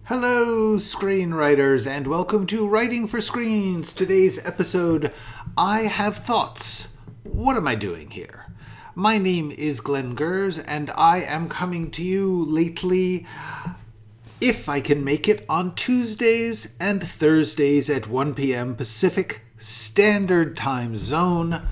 Hello, screenwriters, and welcome to Writing for Screens. Today's episode, I Have Thoughts. What am I doing here? My name is Glenn Gers, and I am coming to you lately, if I can make it, on Tuesdays and Thursdays at 1 p.m. Pacific Standard Time Zone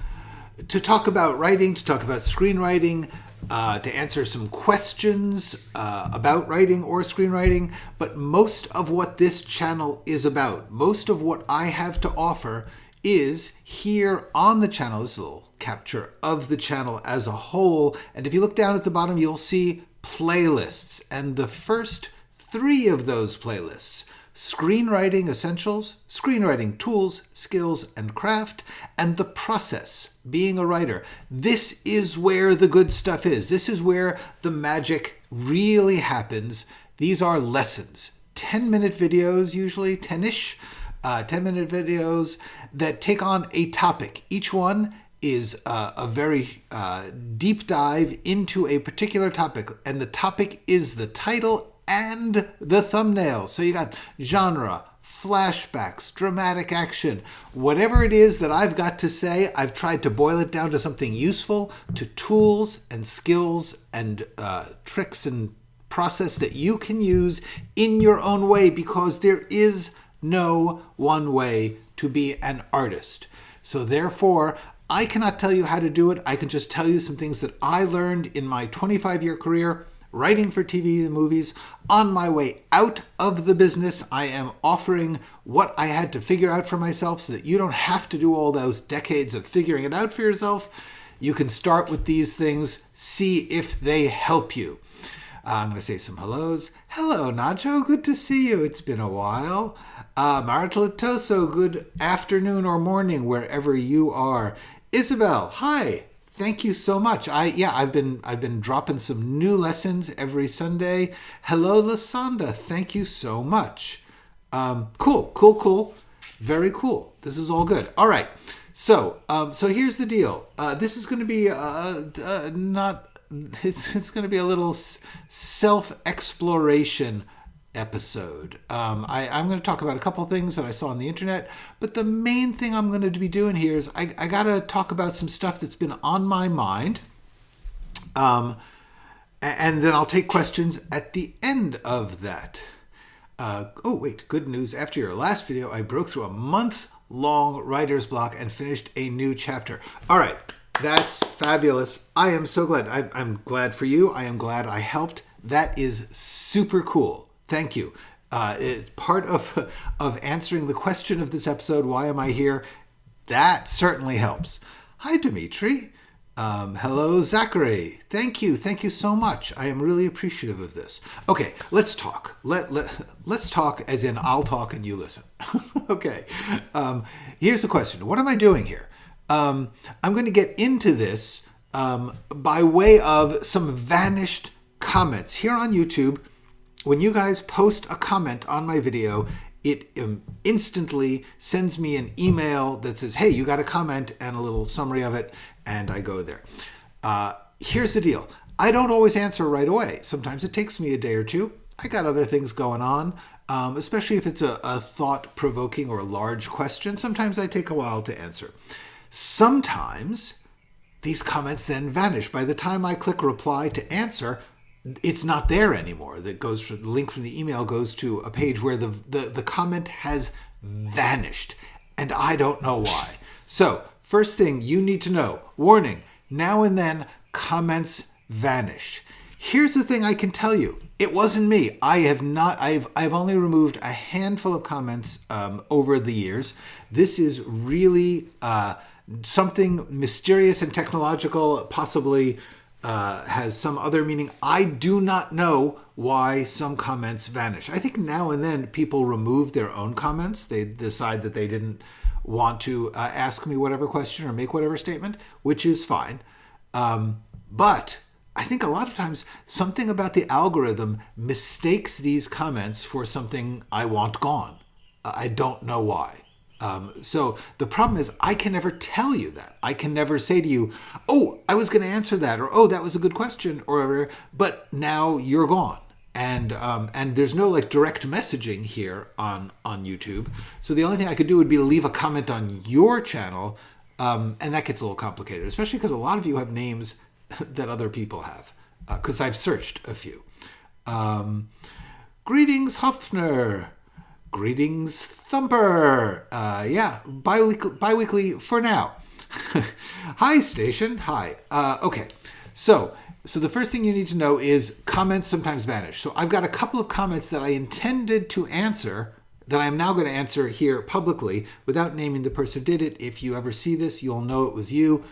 to talk about writing, to talk about screenwriting, to answer some questions about writing or screenwriting, but most of what this channel is about, most of what I have to offer is here on the channel. This is a little capture of the channel as a whole, and if you look down at the bottom, you'll see playlists, and the first three of those playlists: Screenwriting Essentials, Screenwriting Tools, Skills, and Craft, and The Process, Being a Writer. This is where the good stuff is. This is where the magic really happens. These are lessons, 10-minute videos, usually 10-ish, 10-minute videos that take on a topic. Each one is a very deep dive into a particular topic, and the topic is the title and the thumbnail. So you got genre, flashbacks, dramatic action, whatever it is that I've got to say, I've tried to boil it down to something useful, to tools and skills and tricks and process that you can use in your own way, because there is no one way to be an artist. So therefore, I cannot tell you how to do it. I can just tell you some things that I learned in my 25-year career writing for TV and movies. On my way out of the business, I am offering what I had to figure out for myself so that you don't have to do all those decades of figuring it out for yourself. You can start with these things, see if they help you. I'm going to say some hellos. Hello, Nacho. Good to see you. It's been a while. Maratolitoso, good afternoon or morning, wherever you are. Isabel, hi. Thank you so much. I've been dropping some new lessons every Sunday. Hello, Lasanda. Thank you so much. Cool. Very cool. This is all good. All right. So here's the deal. This is going to be it's going to be a little self-exploration episode. I'm going to talk about a couple things that I saw on the internet, but the main thing I'm going to be doing here is I got to talk about some stuff that's been on my mind, and then I'll take questions at the end of that. Good news. After your last video, I broke through a month-long writer's block and finished a new chapter. All right, that's fabulous. I am so glad. I'm glad for you. I am glad I helped. That is super cool. Thank you. It's part of answering the question of this episode, why am I here? That certainly helps. Hi, Dimitri. Hello, Zachary. Thank you. Thank you so much. I am really appreciative of this. Okay, let's talk. Let's talk as in I'll talk and you listen. Okay. Here's the question. What am I doing here? I'm going to get into this by way of some vanished comments here on YouTube. When you guys post a comment on my video, it instantly sends me an email that says, hey, you got a comment, and a little summary of it, and I go there. Here's the deal. I don't always answer right away. Sometimes it takes me a day or two. I got other things going on, especially if it's a thought-provoking or a large question. Sometimes I take a while to answer. Sometimes these comments then vanish. By the time I click reply to answer, it's not there anymore. The link from the email goes to a page where the comment has vanished, and I don't know why. So first thing you need to know, warning, now and then comments vanish. Here's the thing I can tell you. It wasn't me. I've only removed a handful of comments over the years. This is really something mysterious and technological, possibly has some other meaning. I do not know why some comments vanish. I think now and then people remove their own comments. They decide that they didn't want to ask me whatever question or make whatever statement, which is fine. But I think a lot of times something about the algorithm mistakes these comments for something I want gone. I don't know why. So the problem is I can never tell you that. I can never say to you, oh, I was going to answer that, or oh, that was a good question, or whatever, but now you're gone. And there's no like direct messaging here on YouTube. So the only thing I could do would be to leave a comment on your channel, and that gets a little complicated, especially because a lot of you have names that other people have, because I've searched a few. Greetings, Hopfner. Greetings, Thumper. Yeah, bi-weekly for now. Hi, Station. Hi. Okay, so the first thing you need to know is comments sometimes vanish. So I've got a couple of comments that I intended to answer that I'm now going to answer here publicly without naming the person who did it. If you ever see this, you'll know it was you.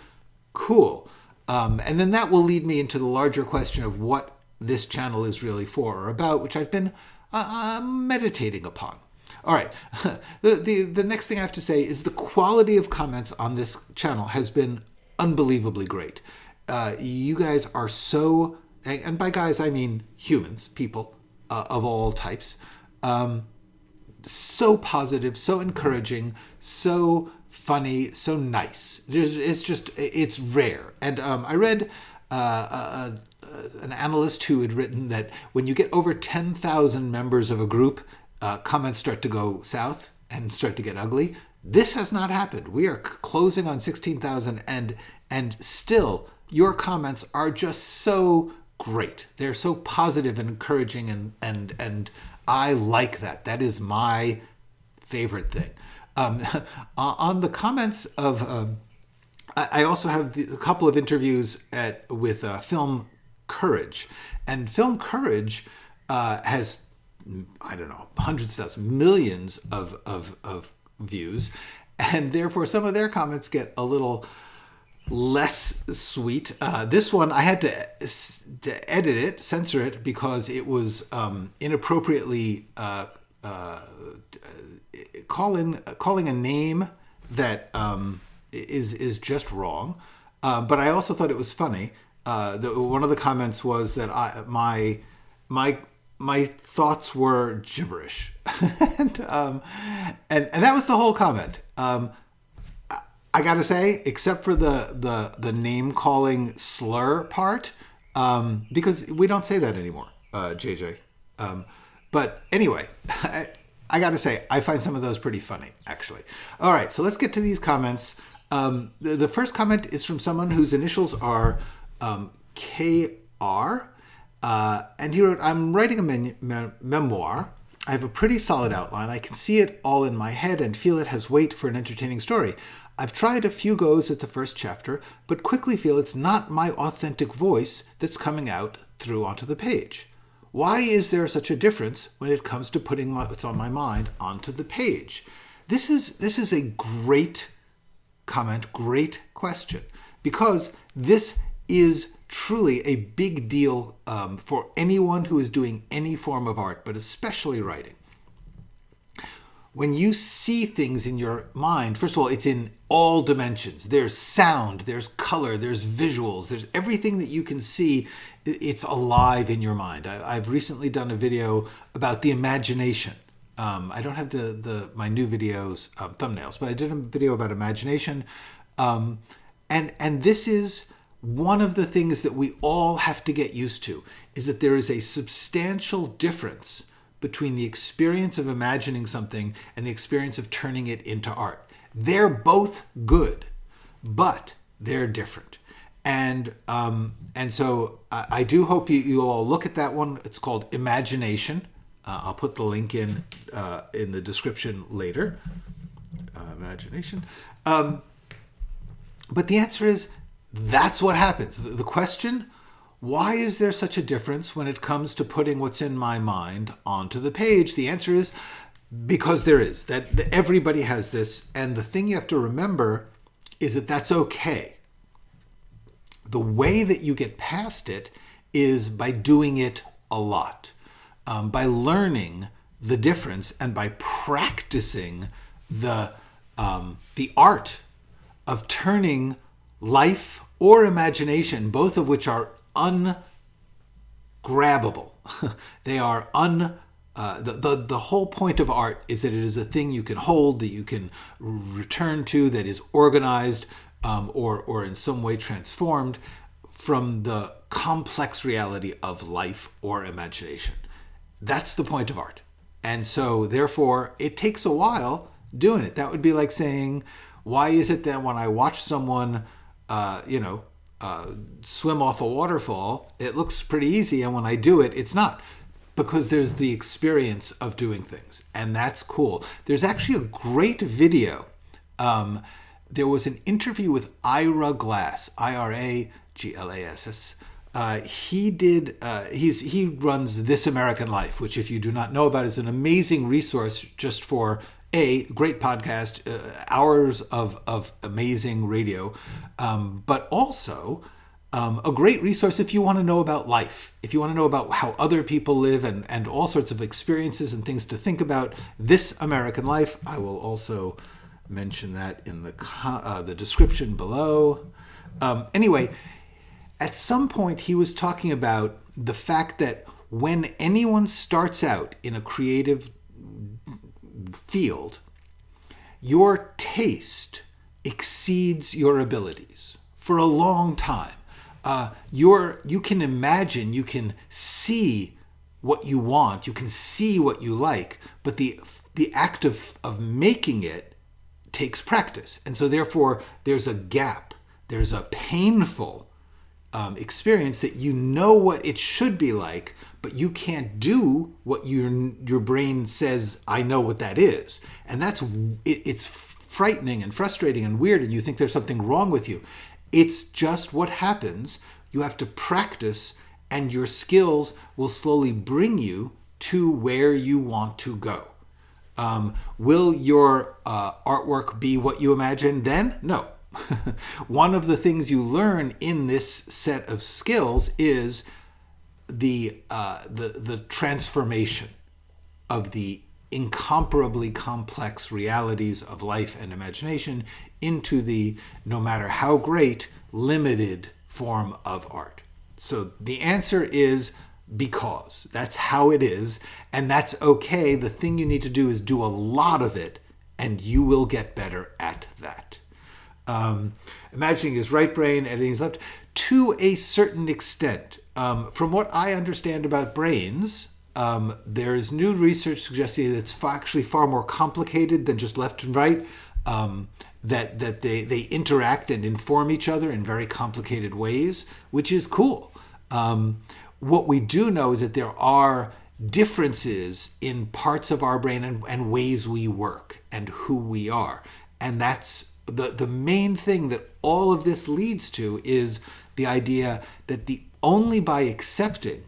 Cool. And then that will lead me into the larger question of what this channel is really for or about, which I've been meditating upon. All right. The next thing I have to say is the quality of comments on this channel has been unbelievably great. You guys are so, and by guys I mean humans, people of all types, so positive, so encouraging, so funny, so nice. It's rare. And I read an analyst who had written that when you get over 10,000 members of a group, comments start to go south and start to get ugly. This has not happened. We are closing on 16,000 and still your comments are just so great. They're so positive and encouraging and I like that. That is my favorite thing. On the comments of, I also have a couple of interviews with Film Courage. And Film Courage has, I don't know, hundreds of thousands, millions of views. And therefore, some of their comments get a little less sweet. This one, I had to edit it, censor it, because it was inappropriately calling a name that is just wrong. But I also thought it was funny. One of the comments was that my thoughts were gibberish, and that was the whole comment. I gotta say, except for the name calling slur part, because we don't say that anymore, JJ. But anyway, I gotta say, I find some of those pretty funny, actually. All right, so let's get to these comments. The first comment is from someone whose initials are KR, and he wrote, "I'm writing a memoir. I have a pretty solid outline. I can see it all in my head and feel it has weight for an entertaining story. I've tried a few goes at the first chapter, but quickly feel it's not my authentic voice that's coming out through onto the page. Why is there such a difference when it comes to putting what's on my mind onto the page?" This is a great comment, great question, because this is truly a big deal for anyone who is doing any form of art, but especially writing. When you see things in your mind, first of all, it's in all dimensions. There's sound, there's color, there's visuals, there's everything that you can see. It's alive in your mind. I've recently done a video about the imagination. I don't have my new videos thumbnails, but I did a video about imagination. And this is one of the things that we all have to get used to, is that there is a substantial difference between the experience of imagining something and the experience of turning it into art. They're both good, but they're different. And so I do hope you'll all look at that one. It's called Imagination. I'll put the link in the description later. Imagination. But the answer is, that's what happens. The question, why is there such a difference when it comes to putting what's in my mind onto the page? The answer is because there is. That everybody has this. And the thing you have to remember is that that's okay. The way that you get past it is by doing it a lot, by learning the difference and by practicing the art of turning life or imagination, both of which are ungrabbable. They are the whole point of art is that it is a thing you can hold, that you can return to, that is organized or in some way transformed from the complex reality of life or imagination. That's the point of art. And so, therefore, it takes a while doing it. That would be like saying, why is it that when I watch someone, swim off a waterfall, it looks pretty easy, and when I do it, it's not? Because there's the experience of doing things, and that's cool. There's actually a great video. There was an interview with Ira Glass, Iraglass. He runs This American Life, which, if you do not know about, is an amazing resource just for a great podcast, hours of amazing radio, but also a great resource if you want to know about life, if you want to know about how other people live and all sorts of experiences and things to think about. This American Life. I will also mention that in the description below. Anyway, at some point he was talking about the fact that when anyone starts out in a creative field, your taste exceeds your abilities for a long time. You can imagine, you can see what you want, you can see what you like, but the act of making it takes practice. And so therefore there's a gap, there's a painful experience that you know what it should be like, but you can't do what your brain says, I know what that is. And it's frightening and frustrating and weird, and you think there's something wrong with you. It's just what happens. You have to practice, and your skills will slowly bring you to where you want to go. Will your artwork be what you imagined then? No. One of the things you learn in this set of skills is the transformation of the incomparably complex realities of life and imagination into the, no matter how great, limited form of art. So the answer is because. That's how it is, and that's okay. The thing you need to do is do a lot of it, and you will get better at that. Imagining is right brain, editing is left. To a certain extent, from what I understand about brains, there is new research suggesting that it's actually far more complicated than just left and right. That they interact and inform each other in very complicated ways, which is cool. What we do know is that there are differences in parts of our brain and ways we work and who we are. And that's the main thing that all of this leads to, is the idea that only by accepting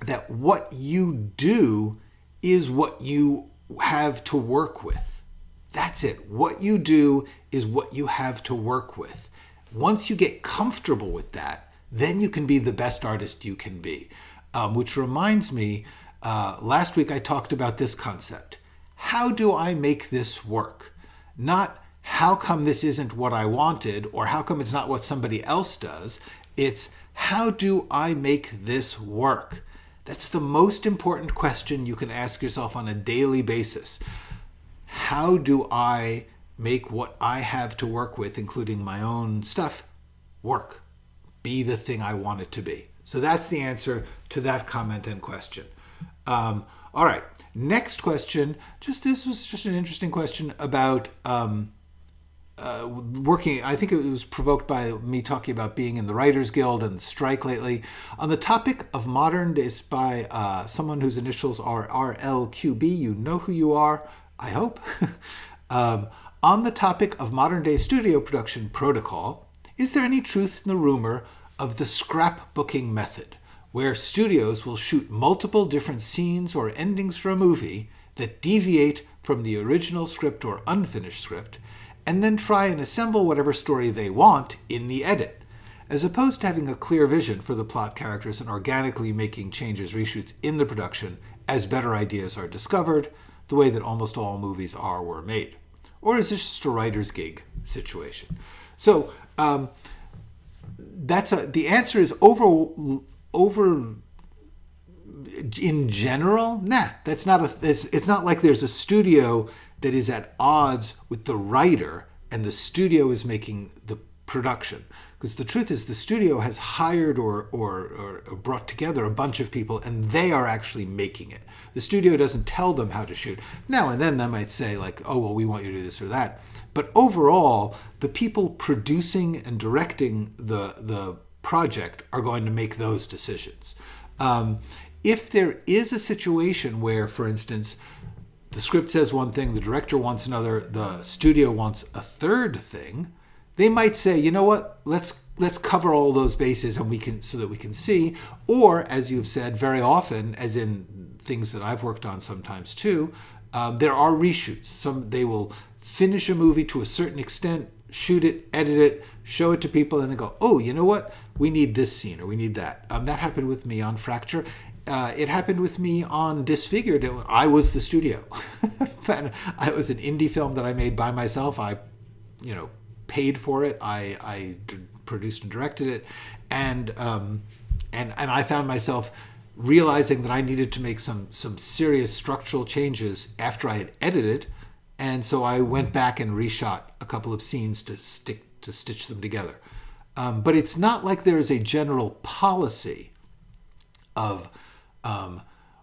that what you do is what you have to work with. That's it. What you do is what you have to work with. Once you get comfortable with that, then you can be the best artist you can be. Which reminds me, last week I talked about this concept. How do I make this work? Not how come this isn't what I wanted, or how come it's not what somebody else does. It's how do I make this work? That's the most important question you can ask yourself on a daily basis. How do I make what I have to work with, including my own stuff, work? Be the thing I want it to be. So that's the answer to that comment and question. All right, next question. This was just an interesting question about working. I think it was provoked by me talking about being in the Writers Guild and strike lately. On the topic of modern, it's by someone whose initials are RLQB. You know who you are, I hope. On the topic of modern day studio production protocol, is there any truth in the rumor of the scrapbooking method, where studios will shoot multiple different scenes or endings for a movie that deviate from the original script or unfinished script, and then try and assemble whatever story they want in the edit, as opposed to having a clear vision for the plot, characters, and organically making changes, reshoots in the production as better ideas are discovered, the way that almost all movies were made? Or is this just a writer's gig situation? So the answer is over in general. Nah, that's not it's not like there's a studio that is at odds with the writer and the studio is making the production. Because the truth is the studio has hired or brought together a bunch of people, and they are actually making it. The studio doesn't tell them how to shoot. Now and then they might say like, oh, well, we want you to do this or that. But overall, the people producing and directing the project are going to make those decisions. If there is a situation where, for instance, the script says one thing, the director wants another, the studio wants a third thing, they might say, you know what, let's cover all those bases and so that we can see. Or, as you've said very often, as in things that I've worked on sometimes too, there are reshoots. They will finish a movie to a certain extent, shoot it, edit it, show it to people, and then go, oh, you know what, we need this scene or we need that. That happened with me on Fracture. It happened with me on Disfigured. I was the studio. It was an indie film that I made by myself. I, paid for it. I produced and directed it, and I found myself realizing that I needed to make some serious structural changes after I had edited, and so I went back and reshot a couple of scenes to stitch them together. But it's not like there is a general policy of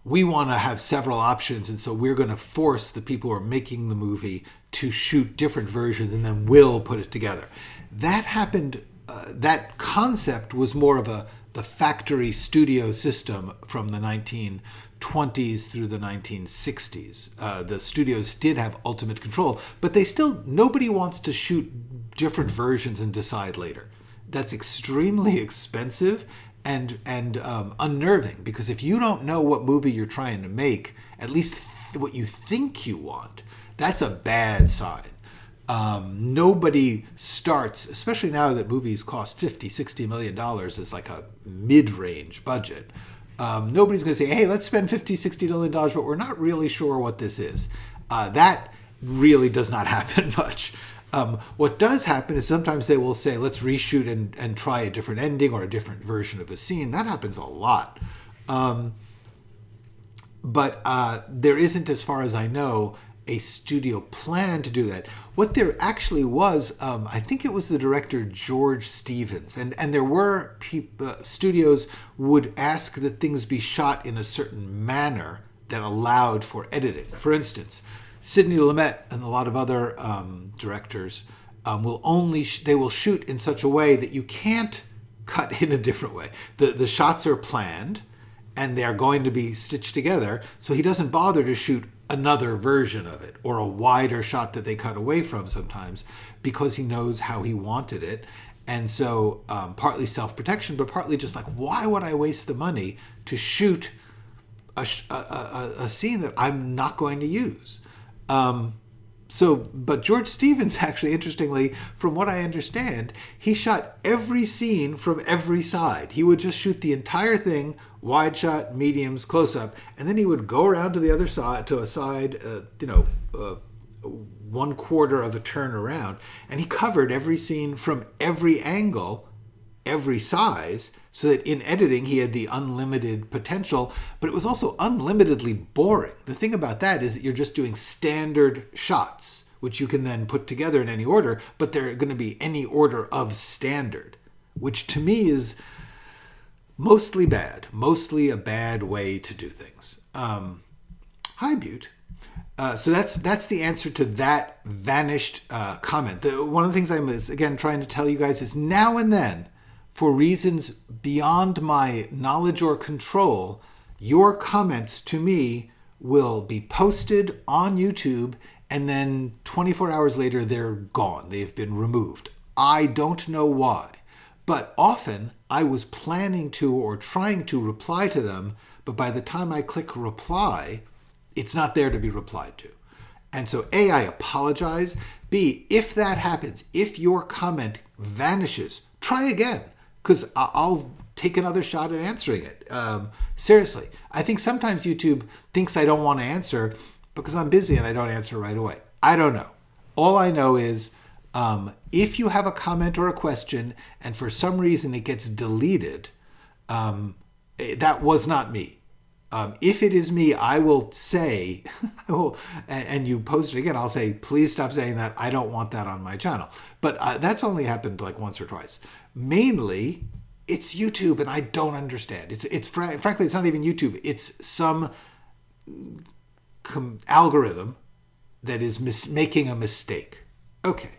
we want to have several options, and so we're going to force the people who are making the movie to shoot different versions, and then we'll put it together. That happened. That concept was more of the factory studio system from the 1920s through the 1960s. The studios did have ultimate control, but nobody wants to shoot different versions and decide later. That's extremely expensive and unnerving, because if you don't know what movie you're trying to make, at least what you think you want, that's a bad sign. Nobody starts, especially now that movies cost $50-60 million as like a mid-range budget. Nobody's going to say, hey, let's spend $50-60 million, but we're not really sure what this is. That really does not happen much. What does happen is sometimes they will say, let's reshoot and try a different ending or a different version of a scene. That happens a lot. But there isn't, as far as I know, a studio plan to do that. What there actually was, I think it was the director George Stevens, and there were studios would ask that things be shot in a certain manner that allowed for editing. For instance, Sidney Lumet and a lot of other directors they will shoot in such a way that you can't cut in a different way. The shots are planned and they are going to be stitched together, so he doesn't bother to shoot another version of it or a wider shot that they cut away from sometimes, because he knows how he wanted it. And so partly self-protection, but partly just like, why would I waste the money to shoot a scene that I'm not going to use? But George Stevens, actually, interestingly, from what I understand, he shot every scene from every side. He would just shoot the entire thing, wide shot, mediums, close up, and then he would go around to the other side, to a side, 1/4 of a turn around, and he covered every scene from every angle, every size, so that in editing he had the unlimited potential, but it was also unlimitedly boring. The thing about that is that you're just doing standard shots, which you can then put together in any order, but they're going to be any order of standard, which to me is mostly a bad way to do things. Hi, Butte. So that's the answer to that vanished comment. One of the things I'm, again, trying to tell you guys is now and then, for reasons beyond my knowledge or control, your comments to me will be posted on YouTube, and then 24 hours later, they're gone. They've been removed. I don't know why, but often I was planning to or trying to reply to them, but by the time I click reply, it's not there to be replied to. And so A, I apologize. B, if that happens, if your comment vanishes, try again, because I'll take another shot at answering it. Seriously, I think sometimes YouTube thinks I don't want to answer because I'm busy and I don't answer right away. I don't know. All I know is if you have a comment or a question and for some reason it gets deleted, that was not me. If it is me, I will say, and you post it again, I'll say, please stop saying that. I don't want that on my channel. But that's only happened like once or twice. Mainly, it's YouTube, and I don't understand. Frankly, it's not even YouTube. It's some algorithm that is making a mistake. Okay.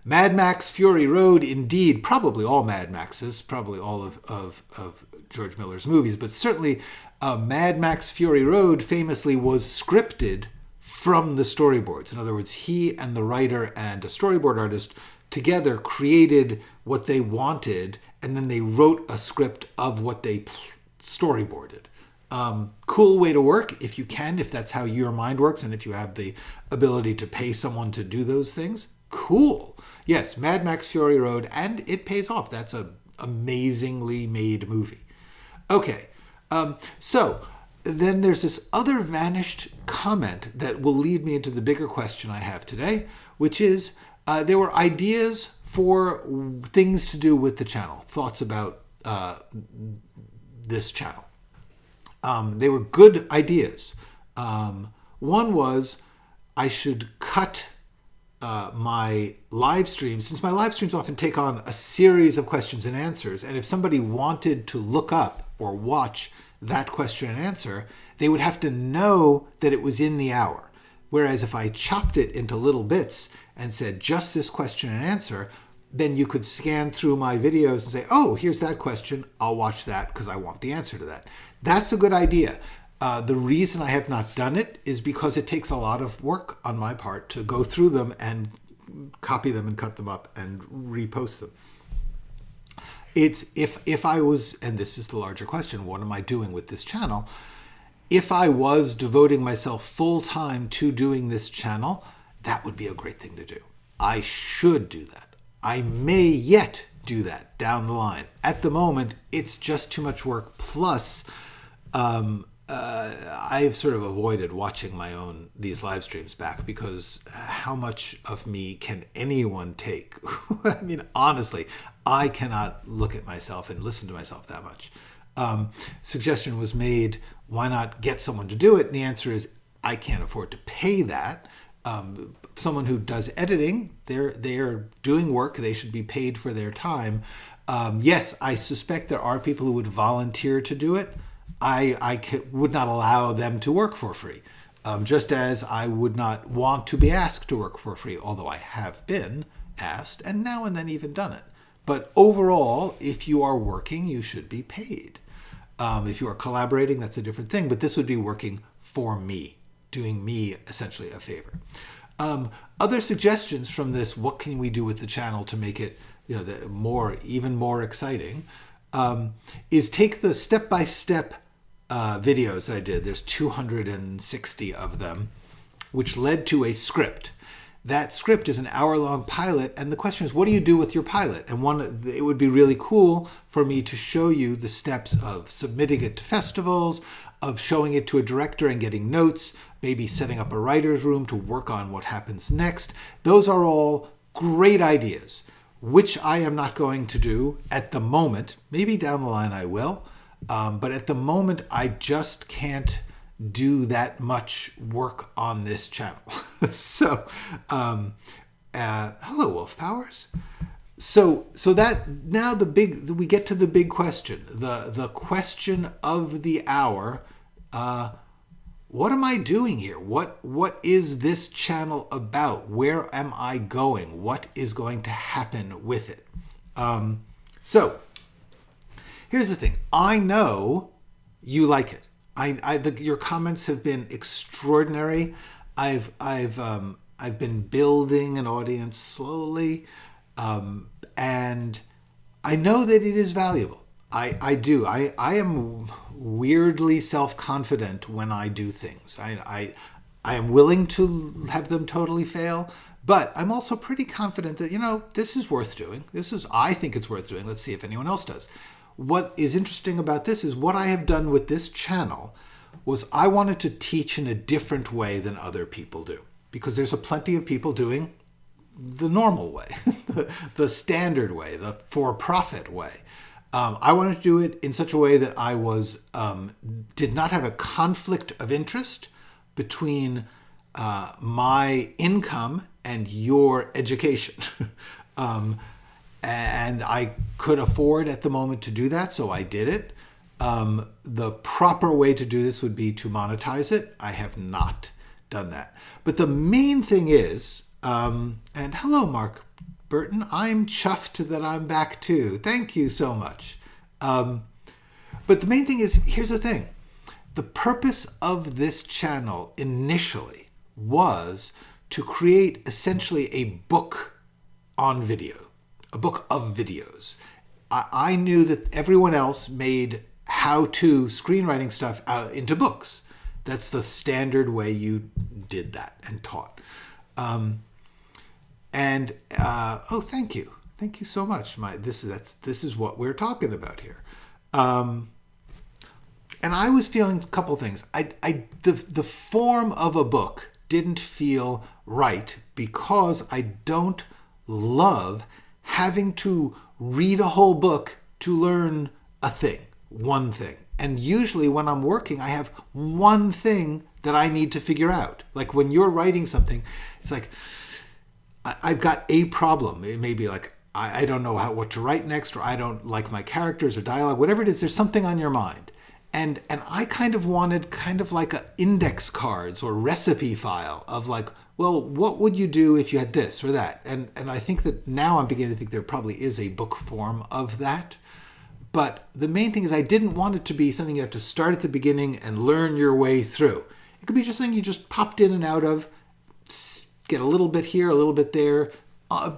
Mad Max Fury Road, indeed, probably all Mad Maxes, probably all of George Miller's movies, but certainly Mad Max Fury Road famously was scripted from the storyboards. In other words, he and the writer and a storyboard artist together created what they wanted, and then they wrote a script of what they storyboarded. Cool way to work if you can, if that's how your mind works, and if you have the ability to pay someone to do those things. Cool. Yes, Mad Max Fury Road, and it pays off. That's an amazingly made movie. Okay, so then there's this other vanished comment that will lead me into the bigger question I have today, which is there were ideas for things to do with the channel, thoughts about this channel. They were good ideas. One was I should cut my live streams, since my live streams often take on a series of questions and answers, and if somebody wanted to look up or watch that question and answer, they would have to know that it was in the hour. Whereas if I chopped it into little bits and said just this question and answer, then you could scan through my videos and say, oh, here's that question, I'll watch that because I want the answer to that. That's a good idea. The reason I have not done it is because it takes a lot of work on my part to go through them and copy them and cut them up and repost them. It's if I was, and this is the larger question, what am I doing with this channel? If I was devoting myself full time to doing this channel, that would be a great thing to do. I should do that. I may yet do that down the line. At the moment, it's just too much work. Plus, I've sort of avoided watching these live streams back because how much of me can anyone take? I mean, honestly, I cannot look at myself and listen to myself that much. Suggestion was made, why not get someone to do it? And the answer is, I can't afford to pay that. Someone who does editing, they're doing work. They should be paid for their time. Yes, I suspect there are people who would volunteer to do it. I would not allow them to work for free, just as I would not want to be asked to work for free, although I have been asked and now and then even done it. But overall, if you are working, you should be paid. If you are collaborating, that's a different thing, but this would be working for me, doing me essentially a favor. Other suggestions from this, what can we do with the channel to make it even more exciting, is take the step-by-step videos that I did. There's 260 of them, which led to a script. That script is an hour-long pilot, and the question is, what do you do with your pilot? And it would be really cool for me to show you the steps of submitting it to festivals, of showing it to a director and getting notes, maybe setting up a writer's room to work on what happens next. Those are all great ideas, which I am not going to do at the moment. Maybe down the line I will, but at the moment I just can't do that much work on this channel. So, hello, Wolf Powers. So that now we get to the big question, the question of the hour. What am I doing here? What is this channel about? Where am I going? What is going to happen with it? So here's the thing. I know you like it. Your comments have been extraordinary. I've been building an audience slowly, and I know that it is valuable. I do. I am weirdly self-confident when I do things. I am willing to have them totally fail, but I'm also pretty confident that, this is worth doing. I think it's worth doing. Let's see if anyone else does. What is interesting about this is what I have done with this channel was I wanted to teach in a different way than other people do, because there's plenty of people doing the normal way, the standard way, the for-profit way. I wanted to do it in such a way that I did not have a conflict of interest between my income and your education. And I could afford at the moment to do that, so I did it. The proper way to do this would be to monetize it. I have not done that. But the main thing is, and hello, Mark Burton, I'm chuffed that I'm back too. Thank you so much. But the main thing is, here's the thing. The purpose of this channel initially was to create essentially a book on video, a book of videos. I knew that everyone else made how-to screenwriting stuff into books. That's the standard way you did that and taught. Oh, thank you. Thank you so much. This is what we're talking about here. And I was feeling a couple things. The form of a book didn't feel right because I don't love having to read a whole book to learn a thing, one thing. And usually when I'm working, I have one thing that I need to figure out. Like when you're writing something, it's like, I've got a problem. It may be like, I don't know what to write next, or I don't like my characters or dialogue, whatever it is, there's something on your mind. And I kind of wanted like a index cards or recipe file of like, well, what would you do if you had this or that? And I think that now I'm beginning to think there probably is a book form of that. But the main thing is I didn't want it to be something you have to start at the beginning and learn your way through. It could be just something you just popped in and out of, get a little bit here, a little bit there,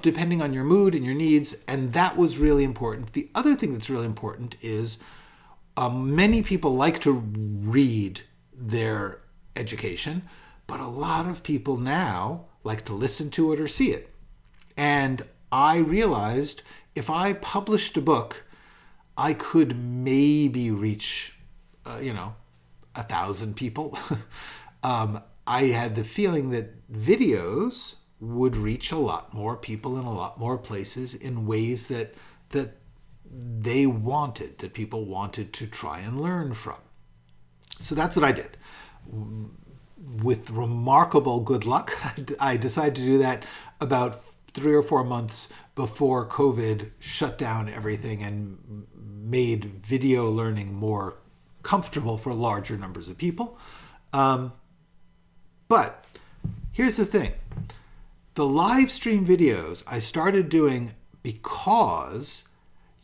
depending on your mood and your needs. And that was really important. The other thing that's really important is many people like to read their education, but a lot of people now like to listen to it or see it. And I realized if I published a book, I could maybe reach, 1,000 people. I had the feeling that videos would reach a lot more people in a lot more places in ways that they wanted, that people wanted to try and learn from. So that's what I did. With remarkable good luck, I decided to do that about 3 or 4 months before COVID shut down everything and made video learning more comfortable for larger numbers of people. But here's the thing. The live stream videos I started doing because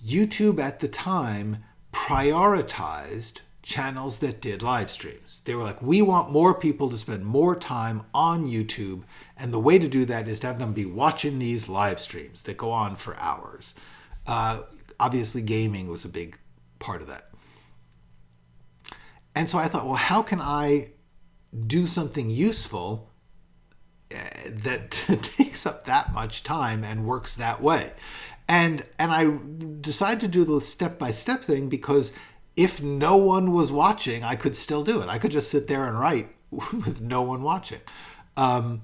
YouTube at the time prioritized channels that did live streams. They were like, we want more people to spend more time on YouTube, and the way to do that is to have them be watching these live streams that go on for hours. Obviously, gaming was a big part of that. And so I thought, well, how can I do something useful that takes up that much time and works that way? And I decided to do the step-by-step thing because if no one was watching, I could still do it. I could just sit there and write with no one watching. And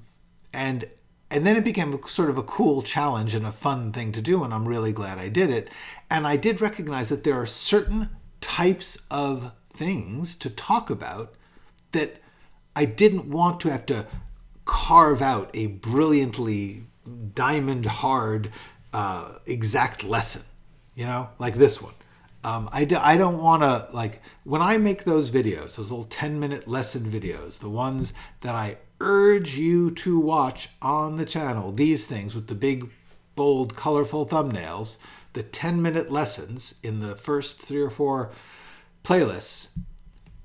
then it became sort of a cool challenge and a fun thing to do, and I'm really glad I did it. And I did recognize that there are certain types of things to talk about that I didn't want to have to carve out a brilliantly diamond-hard exact lesson, like this one. I don't want to, like, when I make those videos, those little 10-minute lesson videos, the ones that I urge you to watch on the channel, these things with the big, bold, colorful thumbnails, the 10-minute lessons in the first 3 or 4 playlists,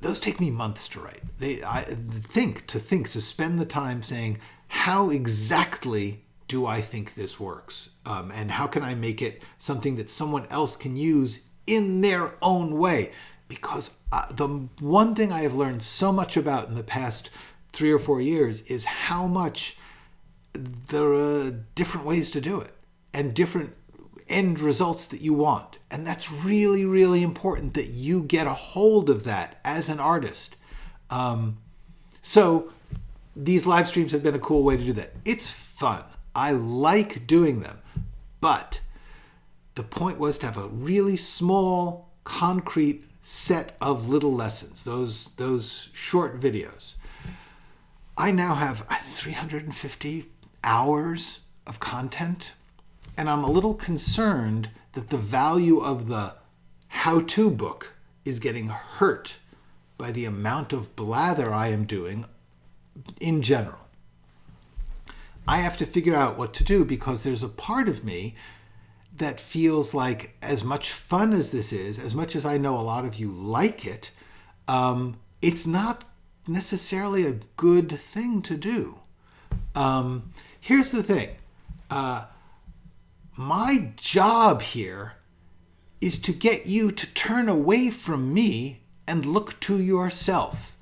those take me months to write. To spend the time saying, how exactly do I think this works? And how can I make it something that someone else can use in their own way? Because the one thing I have learned so much about in the past 3 or 4 years is how much there are different ways to do it and different end results that you want. And that's really, really important that you get a hold of that as an artist. So these live streams have been a cool way to do that. It's fun. I like doing them, but the point was to have a really small, concrete set of little lessons, those short videos. I now have 350 hours of content, and I'm a little concerned that the value of the how-to book is getting hurt by the amount of blather I am doing in general. I have to figure out what to do, because there's a part of me that feels like, as much fun as this is, as much as I know a lot of you like it, it's not necessarily a good thing to do. Here's the thing. My job here is to get you to turn away from me and look to yourself.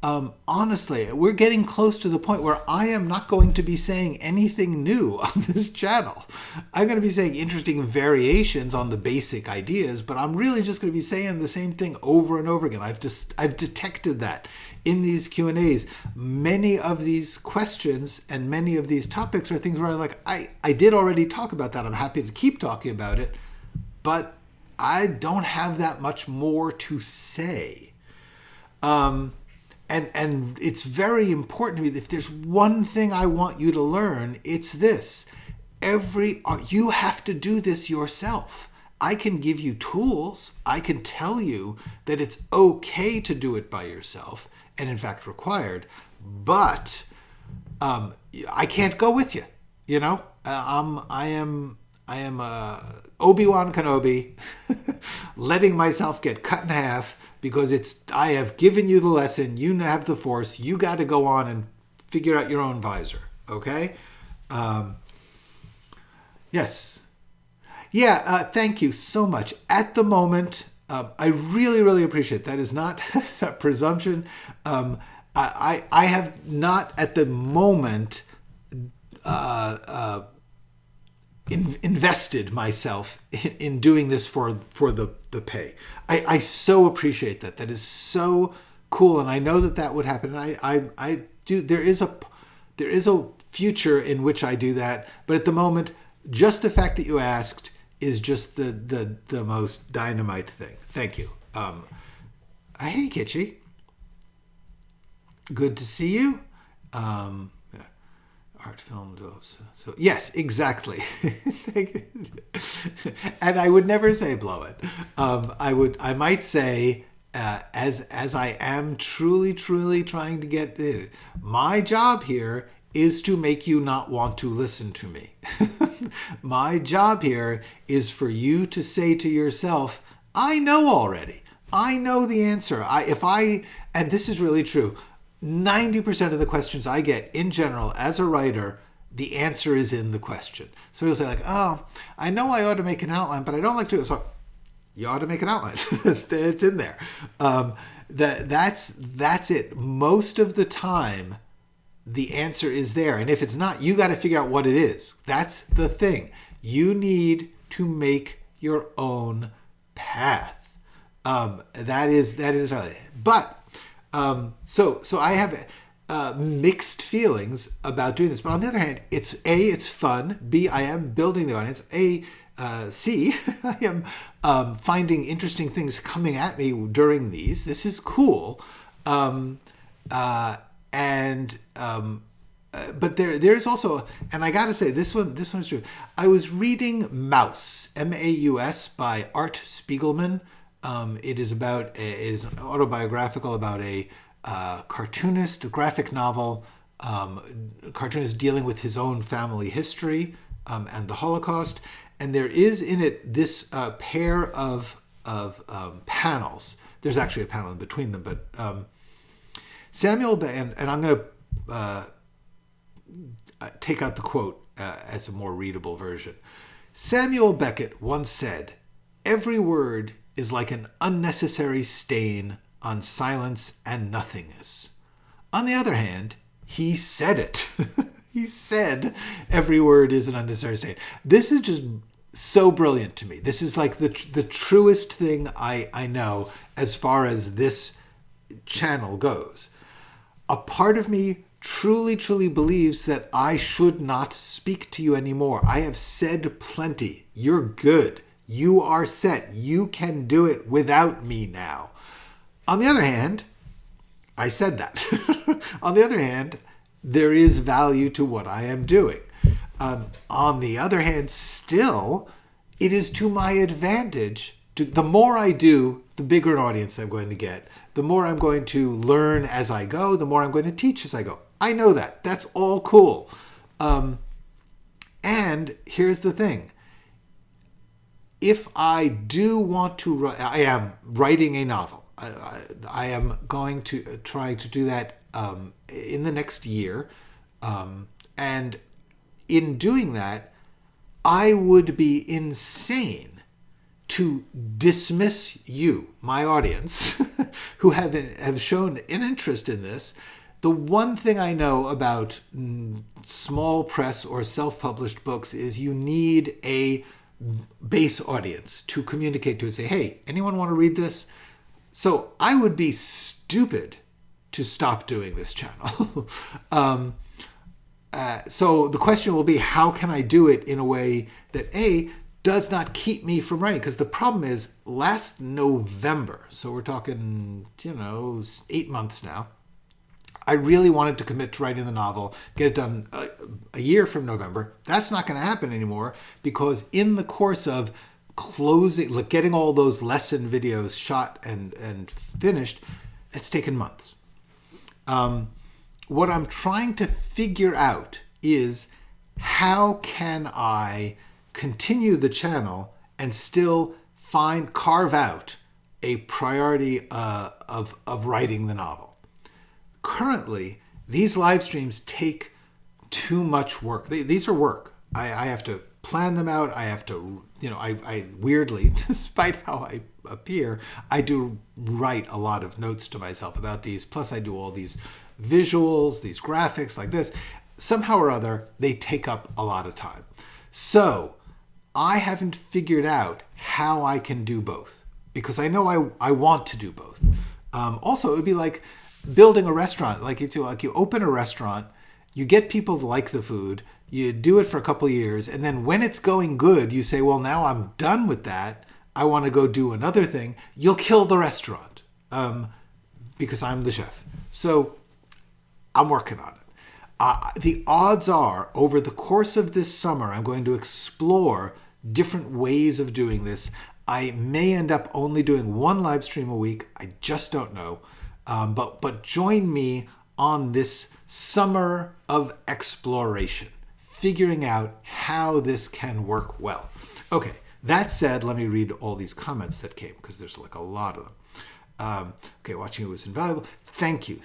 Honestly, we're getting close to the point where I am not going to be saying anything new on this channel. I'm going to be saying interesting variations on the basic ideas, but I'm really just going to be saying the same thing over and over again. I've detected that in these Q&As. Many of these questions and many of these topics are things where I'm like, I did already talk about that. I'm happy to keep talking about it, but I don't have that much more to say. And it's very important to me that if there's one thing I want you to learn, it's this. You have to do this yourself. I can give you tools. I can tell you that it's okay to do it by yourself, and in fact required, but I can't go with you. You know, I am Obi-Wan Kenobi letting myself get cut in half, because I have given you the lesson, you have the force, you got to go on and figure out your own visor, okay? Yes. Yeah, thank you so much. At the moment, I really, really appreciate it. That is not a presumption. I have not at the moment invested myself in doing this for the pay. I so appreciate that. That is so cool, and I know that would happen. And I do. There is a future in which I do that, but at the moment, just the fact that you asked is just the most dynamite thing. Thank you. Hey, Kitschy. Good to see you. Art film dose. So yes, exactly. And I would never say blow it. I might say, as I am truly trying to get it, my job here is to make you not want to listen to me. My job here is for you to say to yourself, I know already. I know the answer. And this is really true. 90% of the questions I get in general as a writer, the answer is in the question. So people say like, oh, I know I ought to make an outline, but I don't like to do it. So you ought to make an outline. It's in there. That's it. Most of the time, the answer is there. And if it's not, you got to figure out what it is. That's the thing. You need to make your own path. That is but so I have mixed feelings about doing this, but on the other hand, it's fun. B, I am building the audience. C, I am finding interesting things coming at me during these. This is cool, but there's also, and I gotta say this one is true. I was reading Maus, M-A-U-S, by Art Spiegelman. It is an autobiographical about a cartoonist, a graphic novel, cartoonist dealing with his own family history and the Holocaust. And there is in it this pair of panels. There's actually a panel in between them, but Samuel and I'm going to take out the quote as a more readable version. Samuel Beckett once said, "Every word is like an unnecessary stain on silence and nothingness." On the other hand, he said it. He said every word is an unnecessary stain. This is just so brilliant to me. This is like the truest thing I know as far as this channel goes. A part of me truly believes that I should not speak to you anymore. I have said plenty. You're good. You are set. You can do it without me now. On the other hand, I said that. On the other hand, there is value to what I am doing. On the other hand, still, it is to my advantage. The more I do, the bigger an audience I'm going to get. The more I'm going to learn as I go. The more I'm going to teach as I go. I know that. That's all cool. And here's the thing. If I do want to, I am writing a novel. I am going to try to do that in the next year. And in doing that, I would be insane to dismiss you, my audience, who have shown an interest in this. The one thing I know about small press or self-published books is you need a base audience to communicate to and say, hey, anyone want to read this? So I would be stupid to stop doing this channel. So the question will be, how can I do it in a way that A, does not keep me from writing? Because the problem is last November, so we're talking, 8 months now, I really wanted to commit to writing the novel, get it done a year from November. That's not going to happen anymore because in the course of getting all those lesson videos shot and finished, it's taken months. What I'm trying to figure out is how can I continue the channel and still carve out a priority of writing the novel. Currently, these live streams take too much work. These are work. I have to plan them out. I have to, I weirdly, despite how I appear, I do write a lot of notes to myself about these. Plus, I do all these visuals, these graphics like this. Somehow or other, they take up a lot of time. So I haven't figured out how I can do both because I know I want to do both. Also, it would be like building a restaurant. Like you open a restaurant, you get people to like the food, you do it for a couple of years, and then when it's going good, you say, well, now I'm done with that. I want to go do another thing. You'll kill the restaurant because I'm the chef. So I'm working on it. The odds are, over the course of this summer, I'm going to explore different ways of doing this. I may end up only doing one live stream a week. I just don't know. But join me on this summer of exploration, figuring out how this can work well. Okay, that said, let me read all these comments that came because there's like a lot of them. Okay, watching it was invaluable. Thank you.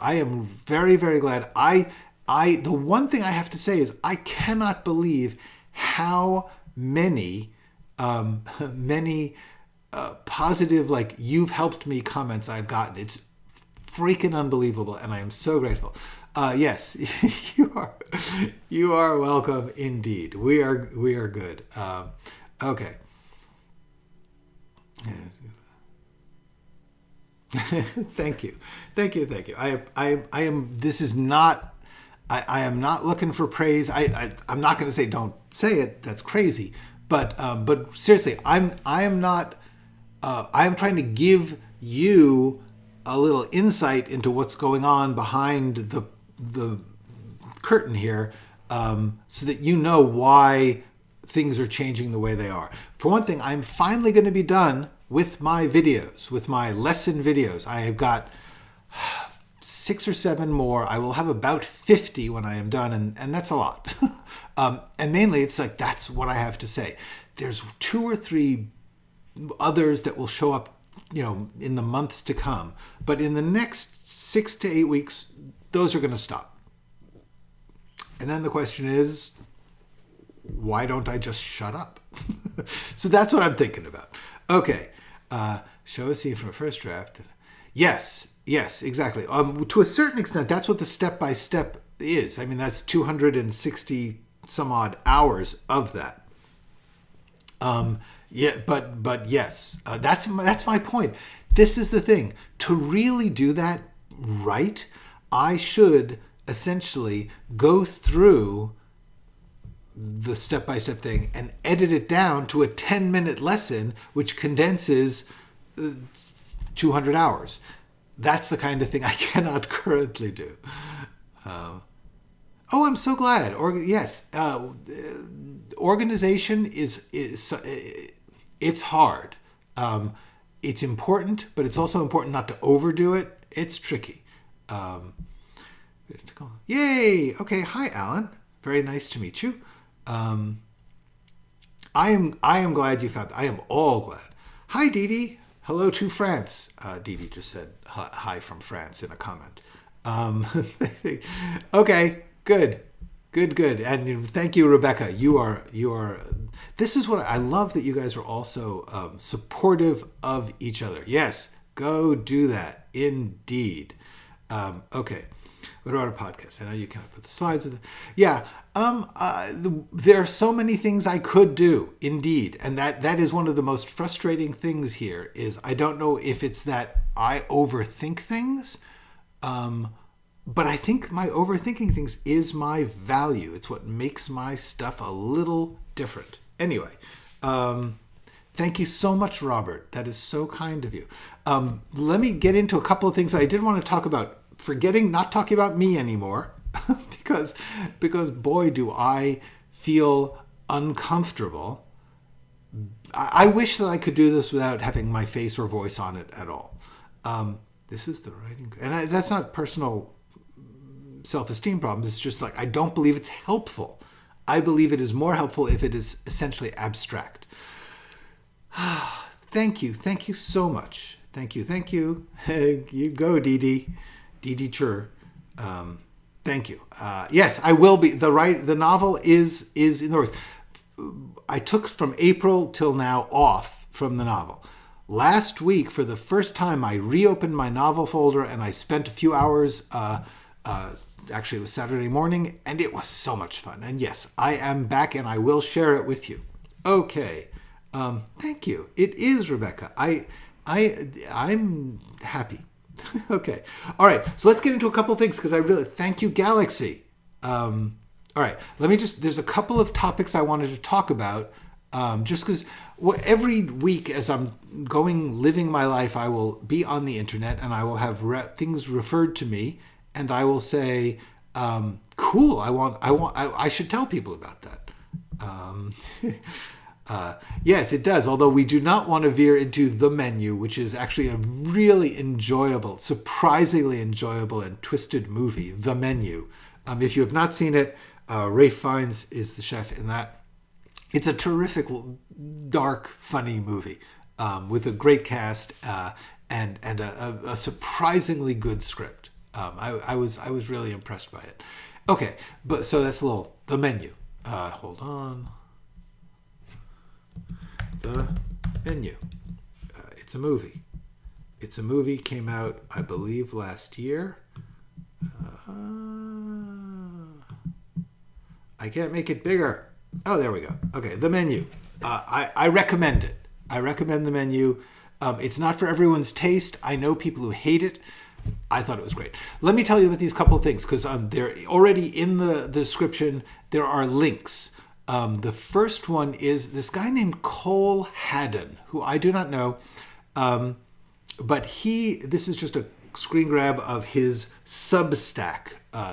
I am very, very glad. The one thing I have to say is I cannot believe how many positive, like, you've helped me comments I've gotten. It's freaking unbelievable, and I am so grateful. Yes, you are welcome indeed. We are good. Okay. Thank you. I am. This is not. I am not looking for praise. I'm not going to say don't say it. That's crazy. But seriously, I am not. I am trying to give you a little insight into what's going on behind the curtain here, so that you know why things are changing the way they are. For one thing, I'm finally going to be done with my videos, with my lesson videos. I have got 6 or 7 more. I will have about 50 when I am done, and that's a lot. And mainly, it's like, that's what I have to say. There's 2 or 3 others that will show up, in the months to come. But in the next 6 to 8 weeks, those are going to stop. And then the question is, why don't I just shut up? So that's what I'm thinking about. Okay. Show a scene from a first draft. Yes, exactly. To a certain extent, that's what the step-by-step is. I mean, that's 260 some odd hours of that. Yeah, but yes, that's my point. This is the thing. To really do that right, I should essentially go through the step-by-step thing and edit it down to a 10-minute lesson, which condenses 200 hours. That's the kind of thing I cannot currently do. I'm so glad. Organization is it's hard. It's important, but it's also important not to overdo it. It's tricky. Yay! Okay, hi, Alan. Very nice to meet you. I am glad you found. I am all glad. Hi, Dee Dee. Hello to France. Dee Dee just said hi from France in a comment. Okay, good. And thank you, Rebecca. You are. This is what I love, that you guys are also supportive of each other. Yes, go do that. Indeed. Okay. What about a podcast? I know you cannot put the slides with it. Yeah. There are so many things I could do, indeed. And that is one of the most frustrating things here, is I don't know if it's that I overthink things, but I think my overthinking things is my value. It's what makes my stuff a little different. Anyway, thank you so much, Robert. That is so kind of you. Let me get into a couple of things that I did want to talk about. Not talking about me anymore, because boy, do I feel uncomfortable. I wish that I could do this without having my face or voice on it at all. This is the writing, and that's not personal self-esteem problems. It's just like, I don't believe it's helpful. I believe it is more helpful if it is essentially abstract. Thank you so much. Thank you. You go, Dee Dee. Dee Dee Chur. Thank you. Yes, I will be. The novel is in the works. I took from April till now off from the novel. Last week, for the first time, I reopened my novel folder and I spent a few hours. Actually, it was Saturday morning, and it was so much fun. And yes, I am back, and I will share it with you. Okay. Thank you. It is, Rebecca. I'm happy. Okay. All right. So let's get into a couple of things, because I really thank you, Galaxy. All right. There's a couple of topics I wanted to talk about, just because every week as I'm living my life, I will be on the internet and I will have things referred to me, and I will say, cool. I should tell people about that. Yes, it does. Although we do not want to veer into The Menu, which is actually a really enjoyable, surprisingly enjoyable and twisted movie, The Menu. If you have not seen it, Ralph Fiennes is the chef in that. It's a terrific, dark, funny movie with a great cast and a surprisingly good script. I was really impressed by it. Okay, so that's The Menu. Hold on. The Menu. It's a movie. Came out, I believe, last year. I can't make it bigger. Oh, there we go. Okay, The Menu. I recommend it. I recommend The Menu. It's not for everyone's taste. I know people who hate it. I thought it was great. Let me tell you about these couple of things, because they're already in the description. There are links. The first one is this guy named Cole Hadden, who I do not know, but this is just a screen grab of his Substack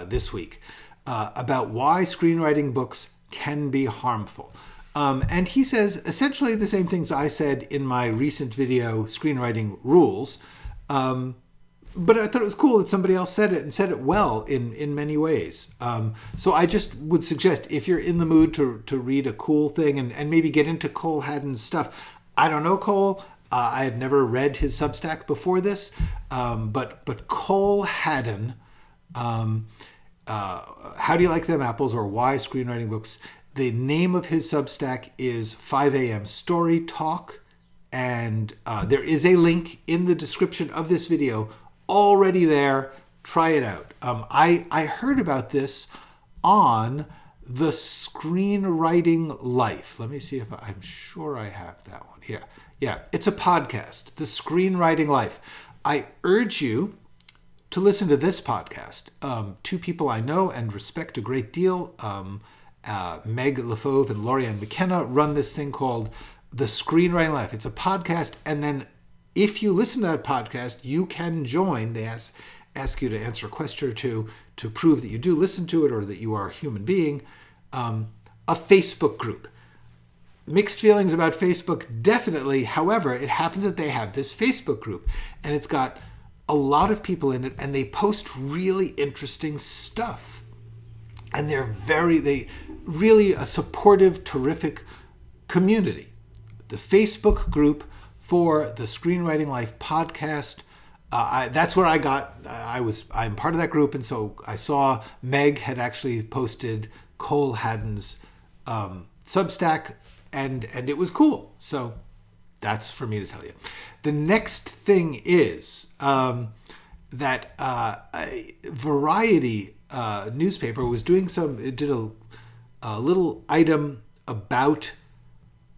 this week about why screenwriting books can be harmful. And he says essentially the same things I said in my recent video, Screenwriting Rules, but I thought it was cool that somebody else said it and said it well in many ways. So I just would suggest, if you're in the mood to read a cool thing and maybe get into Cole Hadden's stuff. I don't know Cole. I have never read his Substack before this. But Cole Hadden, How Do You Like Them Apples, or Why Screenwriting Books? The name of his Substack is 5 a.m. Story Talk. And there is a link in the description of this video already there. Try it out. I heard about this on the Screenwright Life. Let me see if I'm sure I have that one here. Yeah, it's a podcast, the Screenwriting Life. I urge you to listen to this podcast. Two people I know and respect a great deal, Meg Lefauve and Lorianne McKenna run this thing called The Screenwriting Life. It's a podcast, and then if you listen to that podcast, you can join. They ask you to answer a question or two to prove that you do listen to it or that you are a human being. A Facebook group. Mixed feelings about Facebook, definitely. However, it happens that they have this Facebook group, and it's got a lot of people in it, and they post really interesting stuff. And they really a supportive, terrific community. The Facebook group for the Screenwriting Life podcast, that's where I got. I'm part of that group, and so I saw Meg had actually posted Cole Haddon's Substack, and it was cool. So that's for me to tell you. The next thing is that a Variety newspaper was doing it did a little item about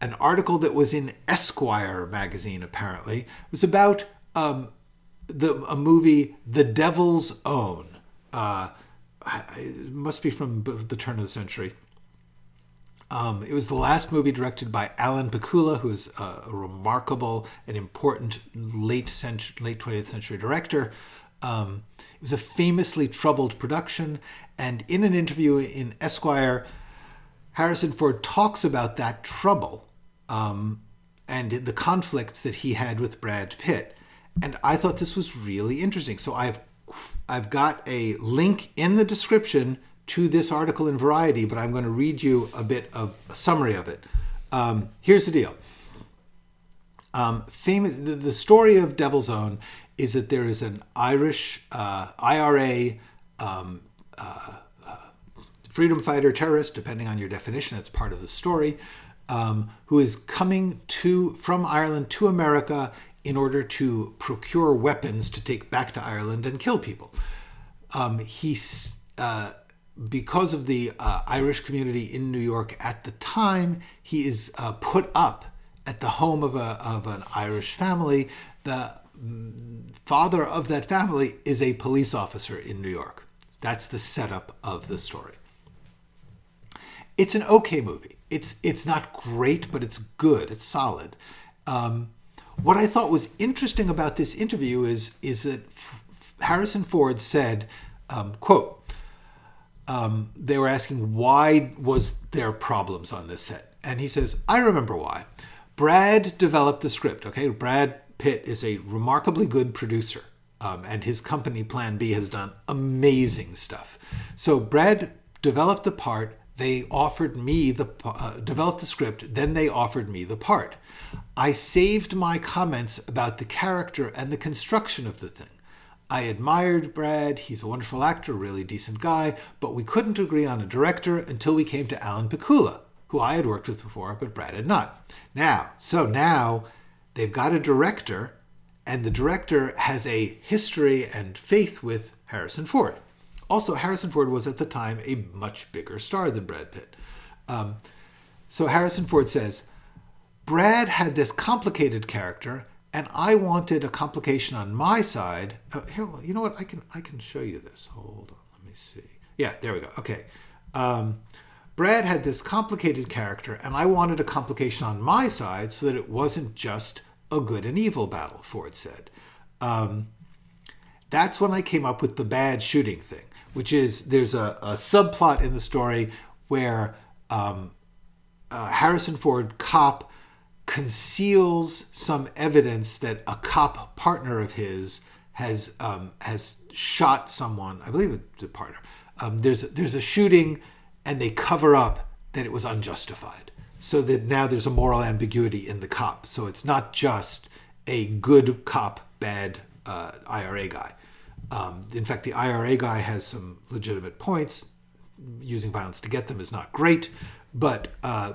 an article that was in Esquire magazine, apparently. It was about a movie, The Devil's Own. It must be from the turn of the century. It was the last movie directed by Alan Pakula, who is a remarkable and important late 20th century director. It was a famously troubled production, and in an interview in Esquire, Harrison Ford talks about that trouble and the conflicts that he had with Brad Pitt. And I thought this was really interesting. So I've got a link in the description to this article in Variety, but I'm going to read you a bit of a summary of it. Here's the deal. The story of Devil's Own is that there is an Irish IRA freedom fighter, terrorist, depending on your definition, that's part of the story, who is coming from Ireland to America in order to procure weapons to take back to Ireland and kill people. Because of the Irish community in New York at the time, he is put up at the home of an Irish family. The father of that family is a police officer in New York. That's the setup of the story. It's an okay movie. It's not great, but it's good. It's solid. What I thought was interesting about this interview is that Harrison Ford said, quote, they were asking why was there problems on this set, and he says, I remember why. Brad developed the script. Okay, Brad Pitt is a remarkably good producer, and his company Plan B has done amazing stuff. So Brad developed the part. They offered me developed the script. Then they offered me the part. I saved my comments about the character and the construction of the thing. I admired Brad. He's a wonderful actor, really decent guy, but we couldn't agree on a director until we came to Alan Pakula, who I had worked with before, but Brad had not. Now they've got a director, and the director has a history and faith with Harrison Ford. Also, Harrison Ford was at the time a much bigger star than Brad Pitt. So Harrison Ford says, Brad had this complicated character, and I wanted a complication on my side. Here, you know what? I can show you this. Hold on, let me see. Yeah, there we go. Okay. Brad had this complicated character, and I wanted a complication on my side so that it wasn't just a good and evil battle, Ford said. That's when I came up with the bad shooting thing, which is there's a subplot in the story where Harrison Ford, cop, conceals some evidence that a cop partner of his has shot someone. I believe it's a partner. There's a shooting, and they cover up that it was unjustified. So that now there's a moral ambiguity in the cop. So it's not just a good cop, bad IRA guy. In fact, the IRA guy has some legitimate points. Using violence to get them is not great, but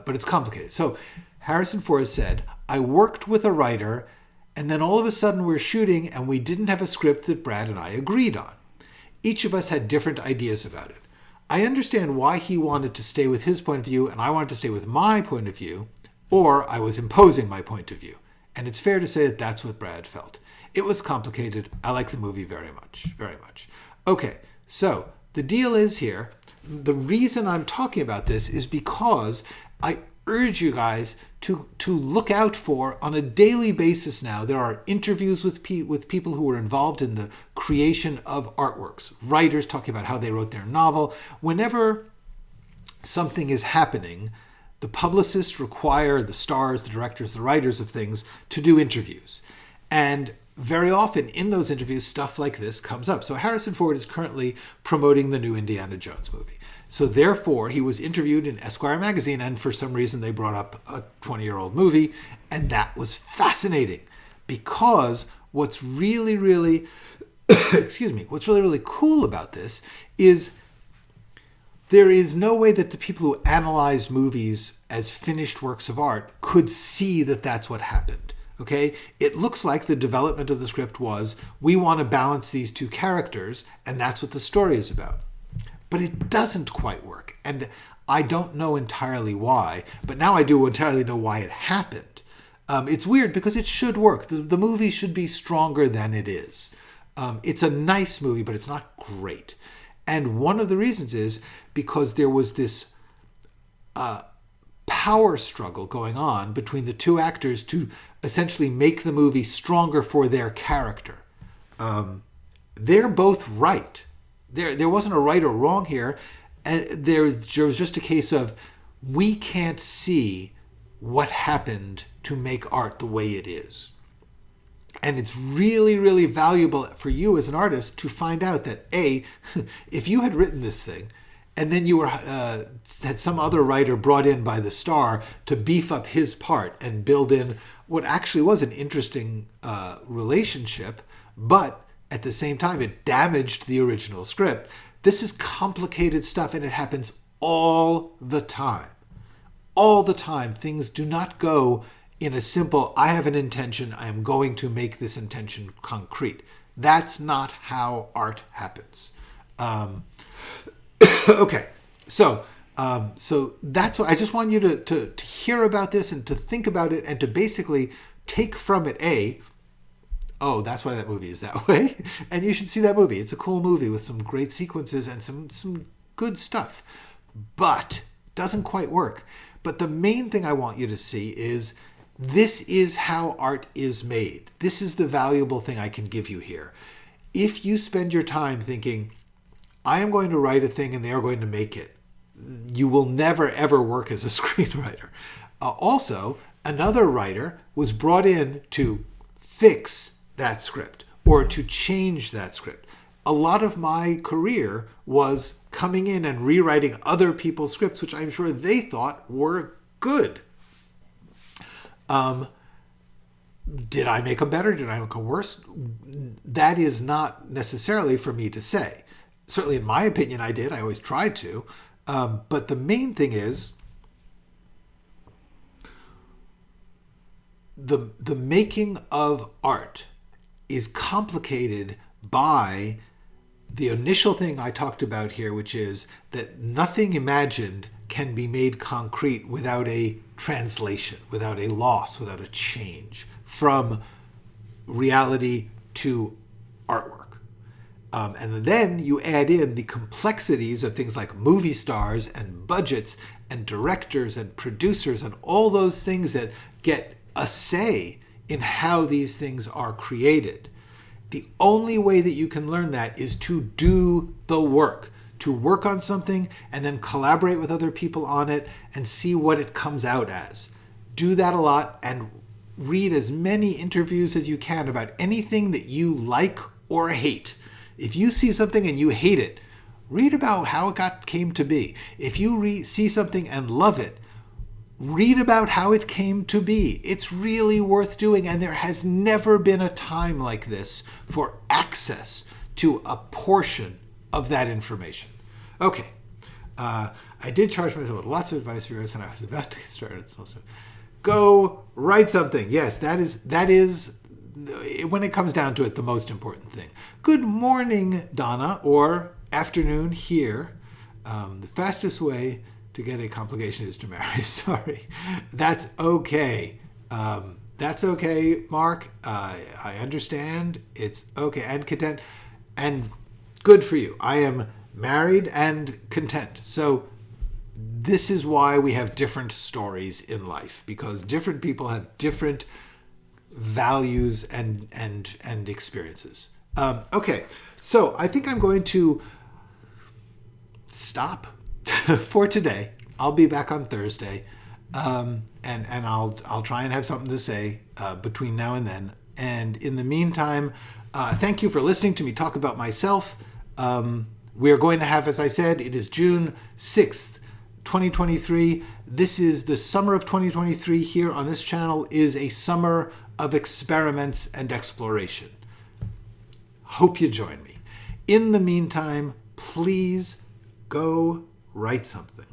it's complicated. So Harrison Ford said, I worked with a writer, and then all of a sudden we're shooting, and we didn't have a script that Brad and I agreed on. Each of us had different ideas about it. I understand why he wanted to stay with his point of view, and I wanted to stay with my point of view, or I was imposing my point of view. And it's fair to say that that's what Brad felt. It was complicated. I like the movie very much, very much. Okay, so the deal is here, the reason I'm talking about this is because I urge you guys to look out for, on a daily basis now, there are interviews with people who were involved in the creation of artworks, writers talking about how they wrote their novel. Whenever something is happening, the publicists require the stars, the directors, the writers of things to do interviews. And very often in those interviews, stuff like this comes up. So Harrison Ford is currently promoting the new Indiana Jones movie. So therefore, he was interviewed in Esquire magazine, and for some reason they brought up a 20-year-old movie, and that was fascinating because what's really, really, what's really, really cool about this is there is no way that the people who analyze movies as finished works of art could see that that's what happened. Okay? It looks like the development of the script was, we want to balance these two characters, and that's what the story is about. But it doesn't quite work. And I don't know entirely why, but now I do entirely know why it happened. It's weird because it should work. The movie should be stronger than it is. It's a nice movie, but it's not great. And one of the reasons is because there was this power struggle going on between the two actors to essentially make the movie stronger for their character. They're both right. There wasn't a right or wrong here. And there was just a case of, we can't see what happened to make art the way it is. And it's really, really valuable for you as an artist to find out that, A, if you had written this thing and then you had some other writer brought in by the star to beef up his part and build in what actually was an interesting relationship, but at the same time it damaged the original script. This is complicated stuff, and it happens all the time. All the time. Things do not go in a simple, I have an intention, I am going to make this intention concrete. That's not how art happens. Okay, so that's what I just want you to hear about this and to think about it and to basically take from it, oh, that's why that movie is that way. And you should see that movie. It's a cool movie with some great sequences and some good stuff. But doesn't quite work. But the main thing I want you to see is, this is how art is made. This is the valuable thing I can give you here. If you spend your time thinking, I am going to write a thing and they are going to make it, you will never, ever work as a screenwriter. Also, another writer was brought in to fix that script or to change that script. A lot of my career was coming in and rewriting other people's scripts, which I'm sure they thought were good. Did I make them better? Did I make them worse? That is not necessarily for me to say. Certainly in my opinion, I did. I always tried to. But the main thing is, the making of art is complicated by the initial thing I talked about here, which is that nothing imagined can be made concrete without a translation, without a loss, without a change from reality to artwork. And then you add in the complexities of things like movie stars and budgets and directors and producers and all those things that get a say in how these things are created. The only way that you can learn that is to do the work, to work on something and then collaborate with other people on it and see what it comes out as. Do that a lot and read as many interviews as you can about anything that you like or hate. If you see something and you hate it, read about how it came to be. If you see something and love it, read about how it came to be. It's really worth doing, and there has never been a time like this for access to a portion of that information. Okay, I did charge myself with lots of advice for yours, and I was about to get started. So go write something. Yes, that is, when it comes down to it, the most important thing. Good morning, Donna, or afternoon here. The fastest way to get a complication is to marry. Sorry. That's okay. That's okay, Mark. I understand. It's okay and content and good for you. I am married and content. So this is why we have different stories in life, because different people have different values and experiences. Okay, so I think I'm going to stop for today. I'll be back on Thursday, and I'll try and have something to say between now and then. And in the meantime, thank you for listening to me talk about myself. We are going to have, as I said, it is June 6th, 2023. This is the summer of 2023 here on this channel is a summer of experiments and exploration. Hope you join me. In the meantime, please go write something.